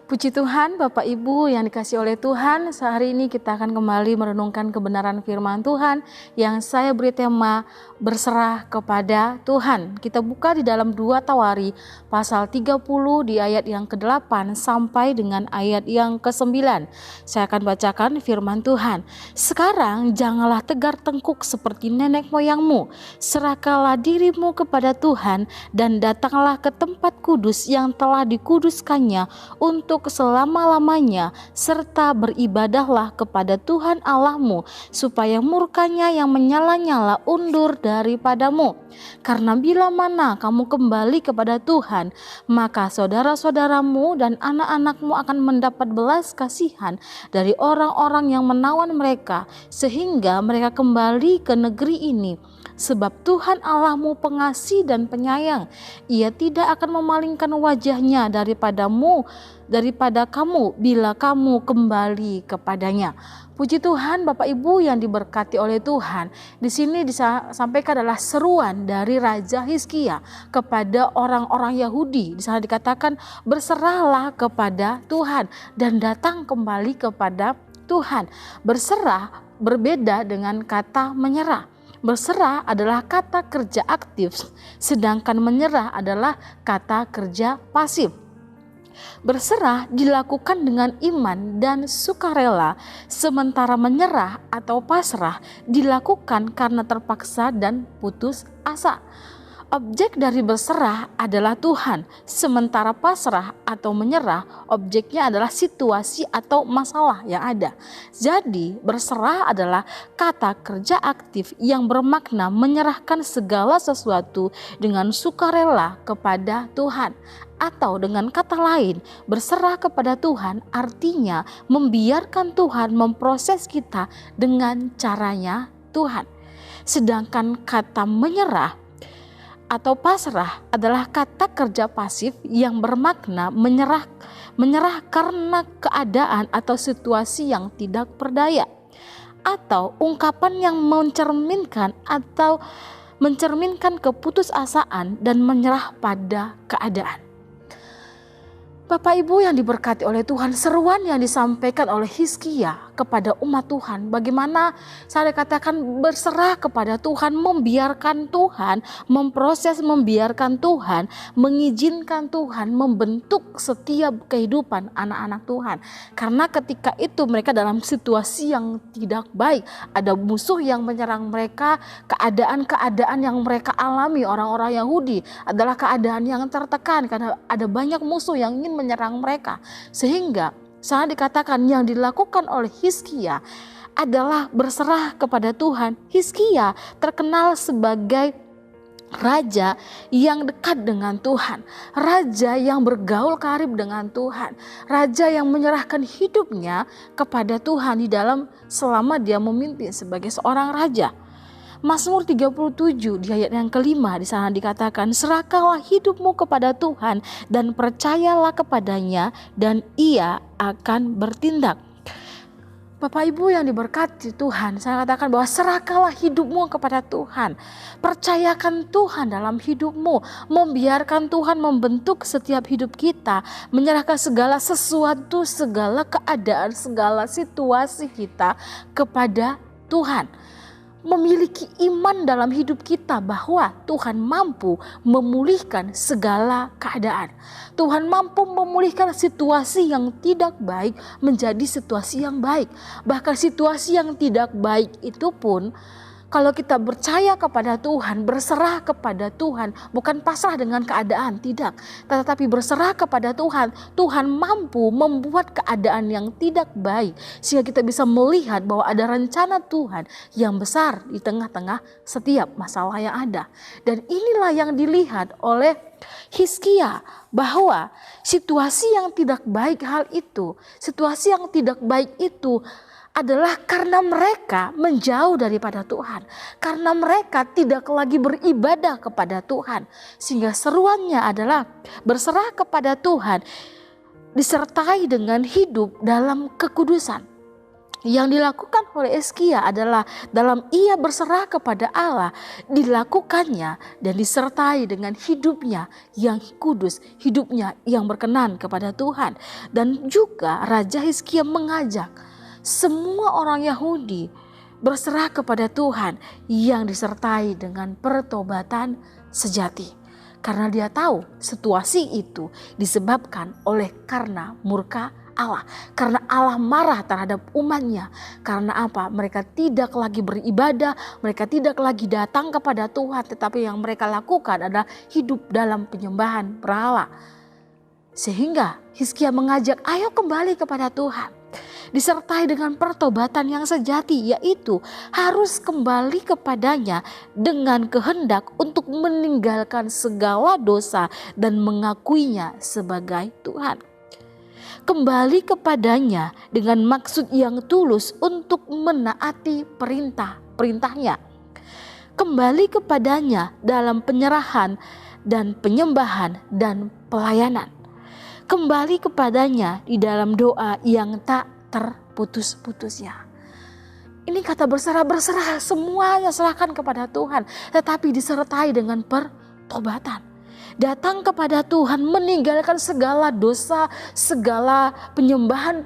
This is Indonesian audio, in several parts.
Puji Tuhan, Bapak Ibu yang dikasihi oleh Tuhan, sehari ini kita akan kembali merenungkan kebenaran firman Tuhan yang saya beri tema berserah kepada Tuhan. Kita buka di dalam 2 Tawari pasal 30 di ayat yang ke-8 sampai dengan ayat yang ke-9. Saya akan bacakan firman Tuhan. Sekarang janganlah tegar tengkuk seperti nenek moyangmu, serahkanlah dirimu kepada Tuhan dan datanglah ke tempat kudus yang telah dikuduskannya untuk selama-lamanya, serta beribadahlah kepada Tuhan Allahmu, supaya murkanya yang menyala-nyala undur daripadamu. Karena bila mana kamu kembali kepada Tuhan, maka saudara-saudaramu dan anak-anakmu akan mendapat belas kasihan dari orang-orang yang menawan mereka, sehingga mereka kembali ke negeri ini. Sebab Tuhan Allahmu pengasih dan penyayang, Ia tidak akan memalingkan wajahnya daripada kamu bila kamu kembali kepadanya. Puji Tuhan, Bapak Ibu yang diberkati oleh Tuhan. Di sini disampaikan adalah seruan dari Raja Hizkia kepada orang-orang Yahudi. Di sana dikatakan berserahlah kepada Tuhan dan datang kembali kepada Tuhan. Berserah berbeda dengan kata menyerah. Berserah adalah kata kerja aktif, sedangkan menyerah adalah kata kerja pasif. Berserah dilakukan dengan iman dan sukarela, sementara menyerah atau pasrah dilakukan karena terpaksa dan putus asa. Objek dari berserah adalah Tuhan, sementara pasrah atau menyerah objeknya adalah situasi atau masalah yang ada. Jadi berserah adalah kata kerja aktif yang bermakna menyerahkan segala sesuatu dengan sukarela kepada Tuhan. Atau dengan kata lain, berserah kepada Tuhan artinya membiarkan Tuhan memproses kita dengan caranya Tuhan. Sedangkan kata menyerah atau pasrah adalah kata kerja pasif yang bermakna menyerah karena keadaan atau situasi yang tidak berdaya, atau ungkapan yang mencerminkan keputusasaan dan menyerah pada keadaan. Bapak Ibu yang diberkati oleh Tuhan, seruan yang disampaikan oleh Hizkia kepada umat Tuhan, bagaimana saya katakan berserah kepada Tuhan, membiarkan Tuhan memproses, membiarkan Tuhan, mengizinkan Tuhan membentuk setiap kehidupan anak-anak Tuhan. Karena ketika itu mereka dalam situasi yang tidak baik, ada musuh yang menyerang mereka, keadaan-keadaan yang mereka alami orang-orang Yahudi adalah keadaan yang tertekan karena ada banyak musuh yang ingin menyerang mereka, sehingga saat dikatakan yang dilakukan oleh Hizkia adalah berserah kepada Tuhan. Hizkia terkenal sebagai raja yang dekat dengan Tuhan, raja yang bergaul karib dengan Tuhan, raja yang menyerahkan hidupnya kepada Tuhan di dalam selama dia memimpin sebagai seorang raja. Mazmur 37 di ayat yang kelima di sana dikatakan, serahkanlah hidupmu kepada Tuhan dan percayalah kepadanya dan Ia akan bertindak. Bapak Ibu yang diberkati Tuhan, saya katakan bahwa serahkanlah hidupmu kepada Tuhan. Percayakan Tuhan dalam hidupmu, membiarkan Tuhan membentuk setiap hidup kita, menyerahkan segala sesuatu, segala keadaan, segala situasi kita kepada Tuhan. Memiliki iman dalam hidup kita bahwa Tuhan mampu memulihkan segala keadaan. Tuhan mampu memulihkan situasi yang tidak baik menjadi situasi yang baik. Bahkan situasi yang tidak baik itu pun, kalau kita percaya kepada Tuhan, berserah kepada Tuhan, bukan pasrah dengan keadaan, tidak. Tetapi berserah kepada Tuhan, Tuhan mampu membuat keadaan yang tidak baik, sehingga kita bisa melihat bahwa ada rencana Tuhan yang besar di tengah-tengah setiap masalah yang ada. Dan inilah yang dilihat oleh Hizkia, bahwa situasi yang tidak baik situasi yang tidak baik itu adalah karena mereka menjauh daripada Tuhan, karena mereka tidak lagi beribadah kepada Tuhan, sehingga seruannya adalah berserah kepada Tuhan disertai dengan hidup dalam kekudusan. Yang dilakukan oleh Hizkia adalah dalam ia berserah kepada Allah, dilakukannya dan disertai dengan hidupnya yang kudus, hidupnya yang berkenan kepada Tuhan. Dan juga Raja Hizkia mengajak semua orang Yahudi berserah kepada Tuhan yang disertai dengan pertobatan sejati. Karena dia tahu situasi itu disebabkan oleh karena murka Allah. Karena Allah marah terhadap umatnya. Karena apa? Mereka tidak lagi beribadah, mereka tidak lagi datang kepada Tuhan, tetapi yang mereka lakukan adalah hidup dalam penyembahan berhala. Sehingga Hizkia mengajak, ayo kembali kepada Tuhan. Disertai dengan pertobatan yang sejati, yaitu harus kembali kepadanya dengan kehendak untuk meninggalkan segala dosa dan mengakuinya sebagai Tuhan. Kembali kepadanya dengan maksud yang tulus untuk menaati perintah-perintahnya. Kembali kepadanya dalam penyerahan dan penyembahan dan pelayanan. Kembali kepadanya di dalam doa yang tak terputus-putusnya. Ini kata berserah semuanya serahkan kepada Tuhan, tetapi disertai dengan pertobatan. Datang kepada Tuhan, meninggalkan segala dosa, segala penyembahan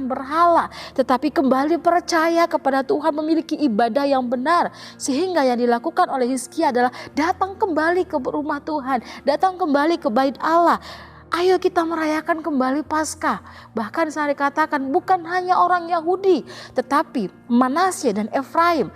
berhala, tetapi kembali percaya kepada Tuhan, memiliki ibadah yang benar. Sehingga yang dilakukan oleh Hizkia adalah datang kembali ke rumah Tuhan, datang kembali ke bait Allah. Ayo kita merayakan kembali Paskah. Bahkan saya dikatakan bukan hanya orang Yahudi, tetapi Manasye dan Efraim,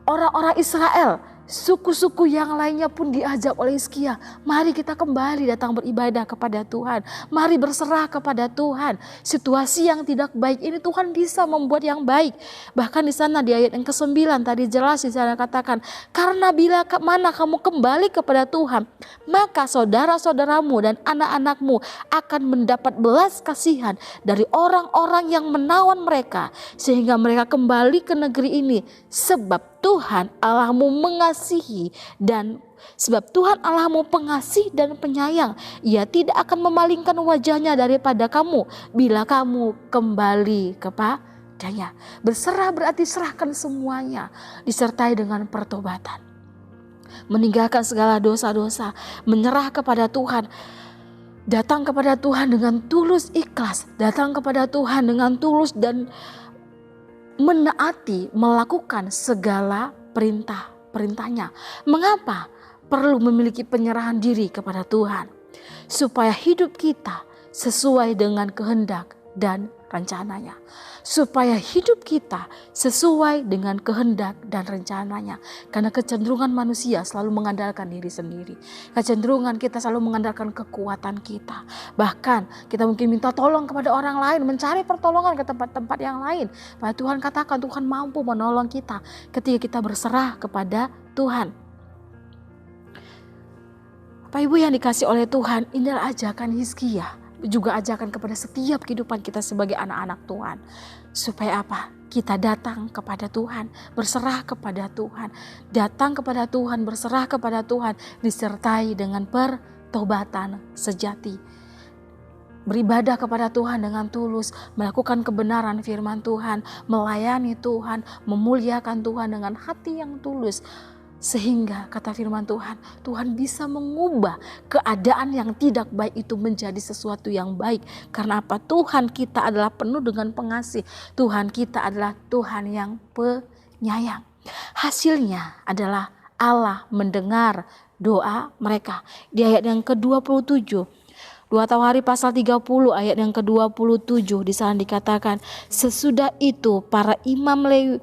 orang-orang Israel, suku-suku yang lainnya pun diajak oleh Hizkia. Mari kita kembali datang beribadah kepada Tuhan. Mari berserah kepada Tuhan. Situasi yang tidak baik ini Tuhan bisa membuat yang baik. Bahkan di sana di ayat yang ke-9 tadi jelas di sana katakan, karena bila mana kamu kembali kepada Tuhan, maka saudara-saudaramu dan anak-anakmu akan mendapat belas kasihan dari orang-orang yang menawan mereka, sehingga mereka kembali ke negeri ini. Sebab Tuhan Allahmu mengasihi dan sebab Tuhan Allahmu pengasih dan penyayang. Ia tidak akan memalingkan wajahnya daripada kamu bila kamu kembali kepadanya. Berserah berarti serahkan semuanya, disertai dengan pertobatan. Meninggalkan segala dosa-dosa, menyerah kepada Tuhan. Datang kepada Tuhan dengan tulus ikhlas, datang kepada Tuhan dengan tulus dan menaati, melakukan segala perintah-perintahnya. Mengapa perlu memiliki penyerahan diri kepada Tuhan? Supaya hidup kita sesuai dengan kehendak dan rencananya. Supaya hidup kita sesuai dengan kehendak dan rencananya. Karena kecenderungan manusia selalu mengandalkan diri sendiri. Kecenderungan kita selalu mengandalkan kekuatan kita. Bahkan kita mungkin minta tolong kepada orang lain, mencari pertolongan ke tempat-tempat yang lain. Bahwa Tuhan katakan Tuhan mampu menolong kita ketika kita berserah kepada Tuhan. Bapak Ibu yang dikasih oleh Tuhan, inilah ajakan Hizkia. Juga ajakan kepada setiap kehidupan kita sebagai anak-anak Tuhan. Supaya apa? Kita datang kepada Tuhan, berserah kepada Tuhan. Datang kepada Tuhan, berserah kepada Tuhan, disertai dengan pertobatan sejati. Beribadah kepada Tuhan dengan tulus, melakukan kebenaran firman Tuhan, melayani Tuhan, memuliakan Tuhan dengan hati yang tulus. Sehingga kata firman Tuhan, Tuhan bisa mengubah keadaan yang tidak baik itu menjadi sesuatu yang baik. Karena apa? Tuhan kita adalah penuh dengan pengasih. Tuhan kita adalah Tuhan yang penyayang. Hasilnya adalah Allah mendengar doa mereka. Di ayat yang ke-27, 2 Tawari pasal 30 ayat yang ke-27 di sana dikatakan, sesudah itu para imam Lewi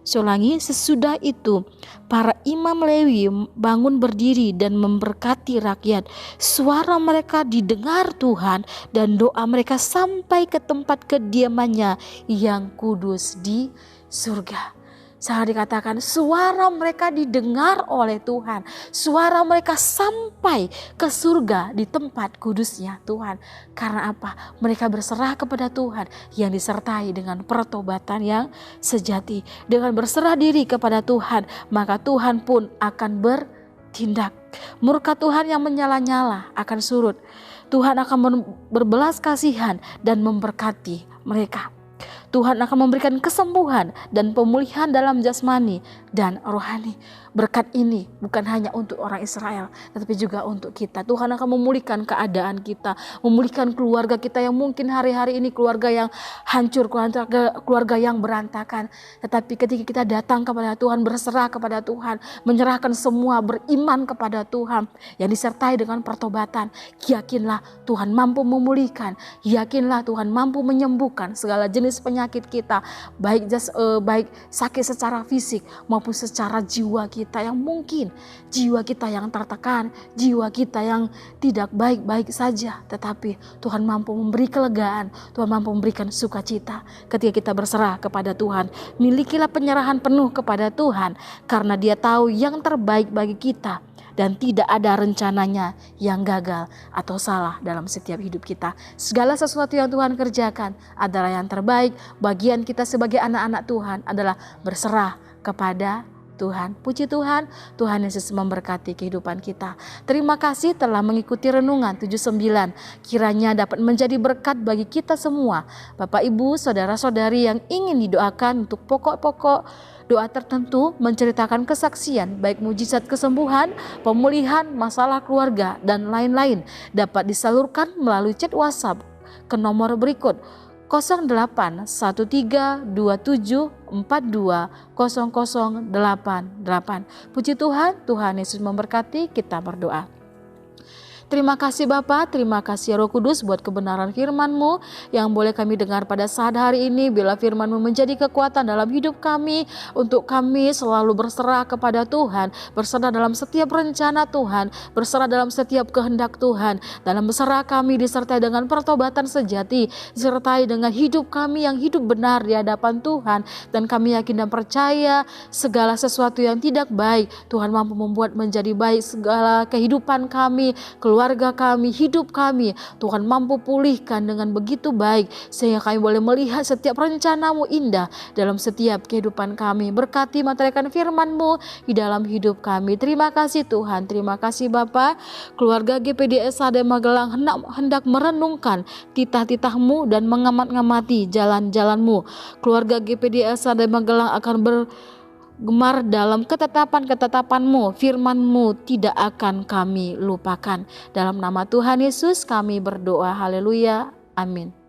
sesudah itu para imam Lewi bangun berdiri dan memberkati rakyat. Suara mereka didengar Tuhan dan doa mereka sampai ke tempat kediamannya yang kudus di surga. Sangat dikatakan suara mereka didengar oleh Tuhan. Suara mereka sampai ke surga di tempat kudusnya Tuhan. Karena apa? Mereka berserah kepada Tuhan yang disertai dengan pertobatan yang sejati. Dengan berserah diri kepada Tuhan, maka Tuhan pun akan bertindak. Murka Tuhan yang menyala-nyala akan surut. Tuhan akan berbelas kasihan dan memberkati mereka. Tuhan akan memberikan kesembuhan dan pemulihan dalam jasmani dan rohani. Berkat ini bukan hanya untuk orang Israel, tetapi juga untuk kita. Tuhan akan memulihkan keadaan kita, memulihkan keluarga kita yang mungkin hari-hari ini keluarga yang hancur, keluarga yang berantakan. Tetapi ketika kita datang kepada Tuhan, berserah kepada Tuhan, menyerahkan semua, beriman kepada Tuhan yang disertai dengan pertobatan, yakinlah Tuhan mampu memulihkan, yakinlah Tuhan mampu menyembuhkan segala jenis penyakit kita, baik sakit secara fisik maupun secara jiwa kita yang mungkin jiwa kita yang tertekan, jiwa kita yang tidak baik-baik saja, tetapi Tuhan mampu memberi kelegaan, Tuhan mampu memberikan sukacita ketika kita berserah kepada Tuhan. Milikilah penyerahan penuh kepada Tuhan, karena Dia tahu yang terbaik bagi kita dan tidak ada rencananya yang gagal atau salah dalam setiap hidup kita. Segala sesuatu yang Tuhan kerjakan adalah yang terbaik. Bagian kita sebagai anak-anak Tuhan adalah berserah kepada Tuhan. Puji Tuhan, Tuhan Yesus memberkati kehidupan kita. Terima kasih telah mengikuti renungan 79. Kiranya dapat menjadi berkat bagi kita semua. Bapak, Ibu, saudara-saudari yang ingin didoakan untuk pokok-pokok doa tertentu, menceritakan kesaksian, baik mujizat kesembuhan, pemulihan, masalah keluarga, dan lain-lain, dapat disalurkan melalui chat WhatsApp ke nomor berikut 081327420088. Puji Tuhan, Tuhan Yesus memberkati. Kita berdoa. Terima kasih Bapa, terima kasih Roh Kudus buat kebenaran firman-Mu yang boleh kami dengar pada saat hari ini. Bila firman-Mu menjadi kekuatan dalam hidup kami, untuk kami selalu berserah kepada Tuhan, berserah dalam setiap rencana Tuhan, berserah dalam setiap kehendak Tuhan. Dalam berserah kami disertai dengan pertobatan sejati, disertai dengan hidup kami yang hidup benar di hadapan Tuhan. Dan kami yakin dan percaya segala sesuatu yang tidak baik, Tuhan mampu membuat menjadi baik. Segala kehidupan kami, keluarga kami, hidup kami, Tuhan mampu pulihkan dengan begitu baik, sehingga kami boleh melihat setiap rencana-Mu indah dalam setiap kehidupan kami. Berkati meteraikan firman-Mu di dalam hidup kami. Terima kasih Tuhan, terima kasih Bapa. Keluarga GPDS Sade Magelang hendak merenungkan titah-titah-Mu dan mengamat-ngamati jalan-jalan-Mu. Keluarga GPDS Sade Magelang akan gemar dalam ketetapan-ketetapan-Mu, firman-Mu tidak akan kami lupakan. Dalam nama Tuhan Yesus kami berdoa, haleluya, amin.